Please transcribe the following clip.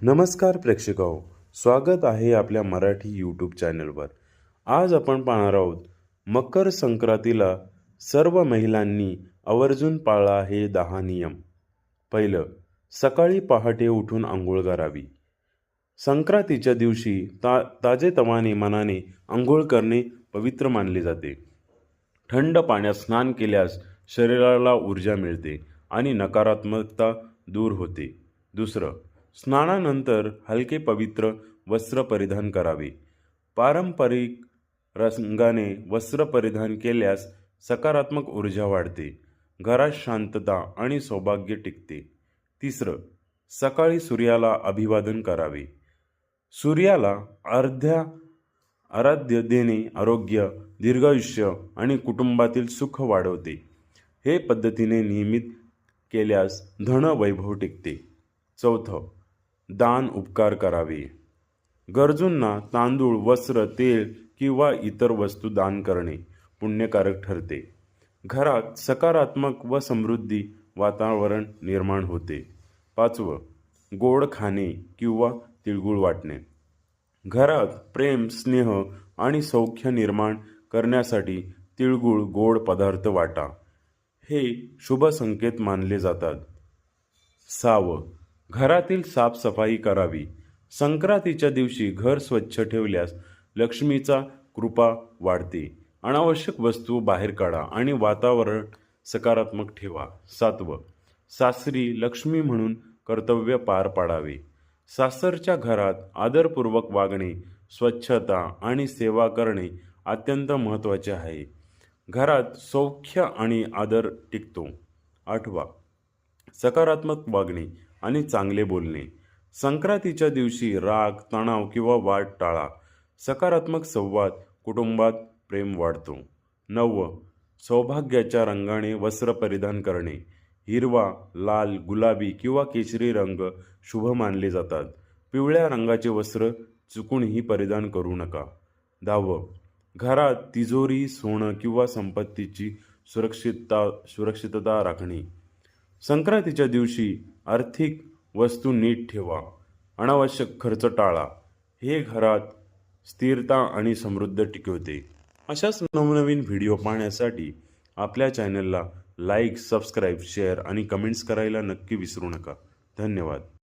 नमस्कार प्रेक्षकांनो, स्वागत आहे आपल्या मराठी यूट्यूब चॅनलवर। आज आपण पाहणार आहोत मकर संक्रांतीला सर्व महिलांनी आवर्जून पाळला आहे 10 नियम। पहिलं, सकाळी पहाटे उठून आंघोळ करावी। संक्रांतीच्या दिवशी ताजेतवाने मनाने आंघोळ करणे पवित्र मानले जाते। थंड पाण्यात स्नान केल्यास शरीराला ऊर्जा मिळते आणि नकारात्मकता दूर होते। दुसरं, स्नानानंतर हलके पवित्र वस्त्र परिधान करावे। पारंपरिक रंगाने वस्त्र परिधान केल्यास सकारात्मक ऊर्जा वाढते, घरात शांतता आणि सौभाग्य टिकते। तिसरं, सकाळी सूर्याला अभिवादन करावे। सूर्याला आराध्य देणे आरोग्य, दीर्घायुष्य आणि कुटुंबातील सुख वाढवते। हे पद्धतीने नियमित केल्यास धन वैभव टिकते। चौथं, दान उपकार करावे। गरजूंना तांदूळ, वस्त्र, तेल किंवा इतर वस्तू दान करणे पुण्यकारक ठरते। घरात सकारात्मक व समृद्धी वातावरण निर्माण होते। पाचवं, गोड खाणे किंवा तिळगुळ वाटणे। घरात प्रेम, स्नेह आणि सौख्य निर्माण करण्यासाठी तिळगुळ गोड पदार्थ वाटा। हे शुभ संकेत मानले जातात। सहावं, घरातील साफसफाई करावी। संक्रांतीच्या दिवशी घर स्वच्छ ठेवल्यास लक्ष्मीचा कृपा वाढते। अनावश्यक वस्तू बाहेर काढा आणि वातावरण सकारात्मक ठेवा। सातवं, सासरी लक्ष्मी म्हणून कर्तव्य पार पाडावे। सासरच्या घरात आदरपूर्वक वागणे, स्वच्छता आणि सेवा करणे अत्यंत महत्त्वाचे आहे। घरात सौख्य आणि आदर टिकतो। आठवा, सकारात्मक वागणे आणि चांगले बोलणे। संक्रांतीच्या दिवशी राग, तणाव किंवा वाद टाळा। सकारात्मक संवाद कुटुंबात प्रेम वाढतो। नववं, सौभाग्याच्या रंगाने वस्त्र परिधान करणे। हिरवा, लाल, गुलाबी किंवा केशरी रंग शुभ मानले जातात। पिवळ्या रंगाचे वस्त्र चुकूनही परिधान करू नका। 10वं, घरात तिजोरी, सोनं किंवा संपत्तीची सुरक्षितता राखणे। संक्रांतीच्या दिवशी आर्थिक वस्तू नीट ठेवा, अनावश्यक खर्च टाळा। हे घरात स्थिरता आणि समृद्धी टिकवते। अशाच नवनवीन व्हिडिओ पाहण्यासाठी आपल्या चॅनलला लाईक, सबस्क्राईब, शेअर आणि कमेंट्स करायला नक्की विसरू नका। धन्यवाद।